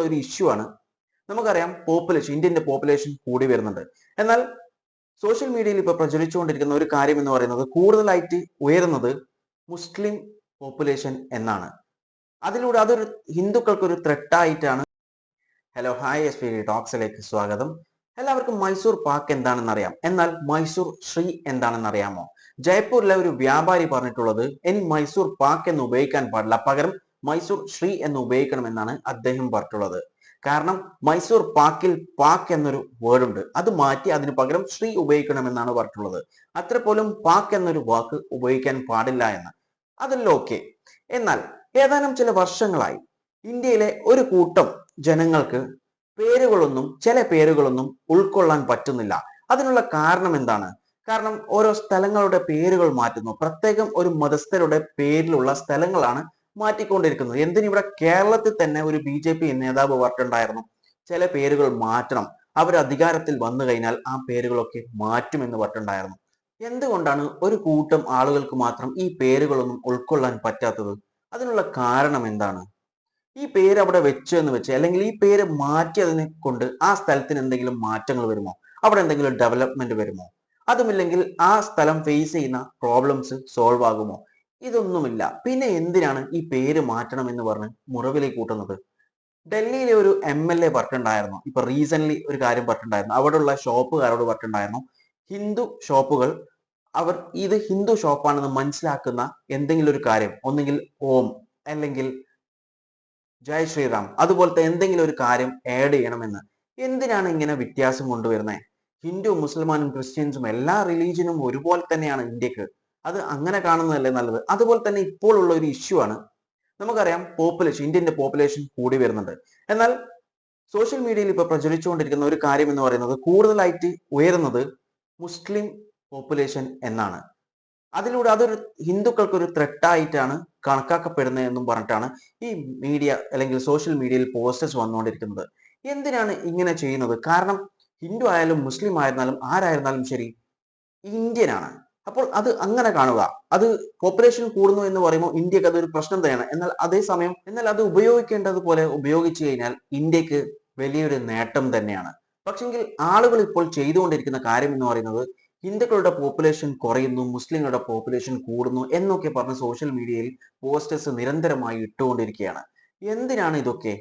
ഒരു ഇഷ്യൂ ആണ്. നമുക്കറിയാം ഇന്ത്യന്റെ പോപ്പുലേഷൻ കൂടി വരുന്നുണ്ട്. എന്നാൽ സോഷ്യൽ മീഡിയയിൽ ഇപ്പോൾ പ്രചരിച്ചുകൊണ്ടിരിക്കുന്ന ഒരു കാര്യം എന്ന് പറയുന്നത് കൂടുതലായിട്ട് ഉയരുന്നത് മുസ്ലിം പോപ്പുലേഷൻ എന്നാണ്. അതിലൂടെ അതൊരു ഹിന്ദുക്കൾക്ക് ഒരു ത്രെട്ടായിട്ടാണ്. ഹലോ, ഹായ്, SPD ടോക്സിലേക്ക് സ്വാഗതം. എല്ലാവർക്കും മൈസൂർ പാക്ക് എന്താണെന്ന് അറിയാം. എന്നാൽ മൈസൂർ ശ്രീ എന്താണെന്ന് അറിയാമോ? ജയ്പൂരിലെ ഒരു വ്യാപാരി പറഞ്ഞിട്ടുള്ളത് ഇനി മൈസൂർ പാക്ക് എന്ന് ഉപയോഗിക്കാൻ പാടില്ല, പകരം മൈസൂർ ശ്രീ എന്ന് ഉപയോഗിക്കണമെന്നാണ് അദ്ദേഹം പറഞ്ഞിട്ടുള്ളത്. കാരണം മൈസൂർ പാക്കിൽ പാക്ക് എന്നൊരു വേർഡ് ഉണ്ട്, അത് മാറ്റി അതിന് പകരം ശ്രീ ഉപയോഗിക്കണമെന്നാണ് പറഞ്ഞിട്ടുള്ളത്. അത്ര പോലും പാക്ക് എന്നൊരു വാക്ക് ഉപയോഗിക്കാൻ പാടില്ല എന്ന്. അതല്ല ഓക്കെ. എന്നാൽ ഏതാനും ചില വർഷങ്ങളായി ഇന്ത്യയിലെ ഒരു കൂട്ടം ജനങ്ങൾക്ക് ചില പേരുകളൊന്നും ഉൾക്കൊള്ളാൻ പറ്റുന്നില്ല. അതിനുള്ള കാരണം എന്താണ്? കാരണം ഓരോ സ്ഥലങ്ങളുടെ പേരുകൾ മാറ്റുന്നു. പ്രത്യേകം ഒരു മതസ്ഥരുടെ പേരിലുള്ള സ്ഥലങ്ങളാണ് മാറ്റിക്കൊണ്ടിരിക്കുന്നത്. എന്തിന് ഇവിടെ കേരളത്തിൽ തന്നെ ഒരു BJP നേതാവ് പറഞ്ഞിട്ടുണ്ടായിരുന്നു, ചില പേരുകൾ മാറ്റണം, അവർ അധികാരത്തിൽ വന്നു കഴിഞ്ഞാൽ ആ പേരുകളൊക്കെ മാറ്റുമെന്ന് പറഞ്ഞിട്ടുണ്ടായിരുന്നു. എന്തുകൊണ്ടാണ് ഒരു കൂട്ടം ആളുകൾക്ക് മാത്രം ഈ പേരുകളൊന്നും ഉൾക്കൊള്ളാൻ പറ്റാത്തത്? അതിനുള്ള കാരണം എന്താണ്? ഈ പേര് അവിടെ വെച്ചു എന്ന് വെച്ച്, അല്ലെങ്കിൽ ഈ പേര് മാറ്റിയതിനെ കൊണ്ട് ആ സ്ഥലത്തിന് എന്തെങ്കിലും മാറ്റങ്ങൾ വരുമോ? അവിടെ എന്തെങ്കിലും ഡെവലപ്മെന്റ് വരുമോ? അതുമില്ലെങ്കിൽ ആ സ്ഥലം ഫേസ് ചെയ്യുന്ന പ്രോബ്ലംസ് സോൾവ് ആകുമോ? ഇതൊന്നുമില്ല. പിന്നെ എന്തിനാണ് ഈ പേര് മാറ്റണം എന്ന് പറഞ്ഞ് മുറവിലേക്ക് കൂട്ടുന്നത്? ഡൽഹിയിലെ ഒരു MLA പറഞ്ഞിട്ടുണ്ടായിരുന്നു, ഇപ്പൊ റീസെന്റ് ഒരു കാര്യം പറഞ്ഞിട്ടുണ്ടായിരുന്നു. അവിടെയുള്ള ഷോപ്പുകാരോട് പറഞ്ഞിട്ടുണ്ടായിരുന്നു, ഹിന്ദു ഷോപ്പുകൾ ഇത് ഹിന്ദു ഷോപ്പാണെന്ന് മനസ്സിലാക്കുന്ന എന്തെങ്കിലും ഒരു കാര്യം, ഒന്നെങ്കിൽ ഓം അല്ലെങ്കിൽ ജയ് ശ്രീറാം, അതുപോലത്തെ എന്തെങ്കിലും ഒരു കാര്യം ആഡ് ചെയ്യണമെന്ന്. എന്തിനാണ് ഇങ്ങനെ വ്യത്യാസം കൊണ്ടുവരുന്നത്? ഹിന്ദു, മുസൽമാനും ക്രിസ്ത്യൻസും എല്ലാ റിലീജിയനും ഒരുപോലെ തന്നെയാണ് ഇന്ത്യക്ക്. അത് അങ്ങനെ കാണുന്നതല്ലേ നല്ലത്? അതുപോലെ തന്നെ ഇപ്പോൾ ഉള്ള ഒരു ഇഷ്യൂ ആണ്. നമുക്കറിയാം ഇന്ത്യന്റെ പോപ്പുലേഷൻ കൂടി വരുന്നുണ്ട്. എന്നാൽ സോഷ്യൽ മീഡിയയിൽ ഇപ്പോൾ പ്രചരിച്ചുകൊണ്ടിരിക്കുന്ന ഒരു കാര്യം എന്ന് പറയുന്നത് കൂടുതലായിട്ട് ഉയരുന്നത് മുസ്ലിം പോപ്പുലേഷൻ എന്നാണ്. അതിലൂടെ അതൊരു ഹിന്ദുക്കൾക്ക് ഒരു ത്രെട്ടായിട്ടാണ് കണക്കാക്കപ്പെടുന്നത് എന്നും പറഞ്ഞിട്ടാണ് ഈ മീഡിയ അല്ലെങ്കിൽ സോഷ്യൽ മീഡിയയിൽ പോസ്റ്റേഴ്സ് വന്നുകൊണ്ടിരിക്കുന്നത്. എന്തിനാണ് ഇങ്ങനെ ചെയ്യുന്നത്? കാരണം ഹിന്ദു ആയാലും മുസ്ലിം ആയിരുന്നാലും ആരായിരുന്നാലും ശരി, ഇന്ത്യൻ ആണ്. അപ്പോൾ അത് അങ്ങനെ കാണുക. അത് പോപ്പുലേഷൻ കൂടുന്നു എന്ന് പറയുമ്പോൾ ഇന്ത്യക്ക് അതൊരു പ്രശ്നം തന്നെയാണ്. എന്നാൽ അത് ഉപയോഗിക്കേണ്ടതുപോലെ ഉപയോഗിച്ചു കഴിഞ്ഞാൽ ഇന്ത്യക്ക് വലിയൊരു നേട്ടം തന്നെയാണ്. പക്ഷെങ്കിൽ ആളുകൾ ഇപ്പോൾ ചെയ്തുകൊണ്ടിരിക്കുന്ന കാര്യം എന്ന് പറയുന്നത് ഹിന്ദുക്കളുടെ പോപ്പുലേഷൻ കുറയുന്നു, മുസ്ലിങ്ങളുടെ പോപ്പുലേഷൻ കൂടുന്നു എന്നൊക്കെ പറഞ്ഞ് സോഷ്യൽ മീഡിയയിൽ പോസ്റ്റേഴ്സ് നിരന്തരമായി ഇട്ടുകൊണ്ടിരിക്കുകയാണ്. എന്തിനാണ് ഇതൊക്കെ?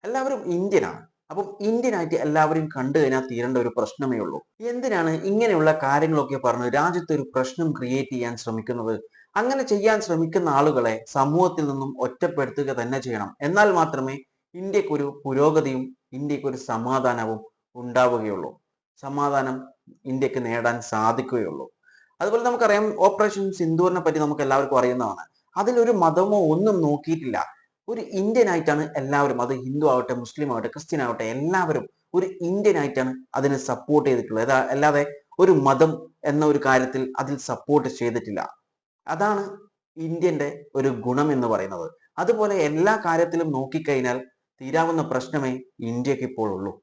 എല്ലാവരും ഇന്ത്യനാണ്. അപ്പം ഇന്ത്യനായിട്ട് എല്ലാവരും കണ്ടു കഴിഞ്ഞാൽ തീരേണ്ട ഒരു പ്രശ്നമേ ഉള്ളൂ. എന്തിനാണ് ഇങ്ങനെയുള്ള കാര്യങ്ങളൊക്കെ പറഞ്ഞ് രാജ്യത്ത് ഒരു പ്രശ്നം ക്രിയേറ്റ് ചെയ്യാൻ ശ്രമിക്കുന്നത്? അങ്ങനെ ചെയ്യാൻ ശ്രമിക്കുന്ന ആളുകളെ സമൂഹത്തിൽ നിന്നും ഒറ്റപ്പെടുത്തുക തന്നെ ചെയ്യണം. എന്നാൽ മാത്രമേ ഇന്ത്യക്കൊരു പുരോഗതിയും ഇന്ത്യക്കൊരു സമാധാനവും ഉണ്ടാവുകയുള്ളൂ. സമാധാനം ഇന്ത്യക്ക് നേടാൻ സാധിക്കുകയുള്ളൂ. അതുപോലെ നമുക്കറിയാം ഓപ്പറേഷൻ സിന്ദൂറിനെ പറ്റി നമുക്ക് എല്ലാവർക്കും അറിയുന്നതാണ്. അതിലൊരു മതമോ ഒന്നും നോക്കിയിട്ടില്ല. ഒരു ഇന്ത്യൻ ആയിട്ടാണ് എല്ലാവരും, അത് ഹിന്ദു ആവട്ടെ, മുസ്ലിം ആവട്ടെ, ക്രിസ്ത്യൻ ആവട്ടെ, എല്ലാവരും ഒരു ഇന്ത്യൻ ആയിട്ടാണ് അതിനെ സപ്പോർട്ട് ചെയ്തിട്ടുള്ളത്. അല്ലാതെ ഒരു മതം എന്ന ഒരു കാര്യത്തിൽ അതിൽ സപ്പോർട്ട് ചെയ്തിട്ടില്ല. അതാണ് ഇന്ത്യന്റെ ഒരു ഗുണം എന്ന് പറയുന്നത്. അതുപോലെ എല്ലാ കാര്യത്തിലും നോക്കിക്കഴിഞ്ഞാൽ തീരാവുന്ന പ്രശ്നമേ ഇന്ത്യക്ക് ഇപ്പോൾ ഉള്ളൂ.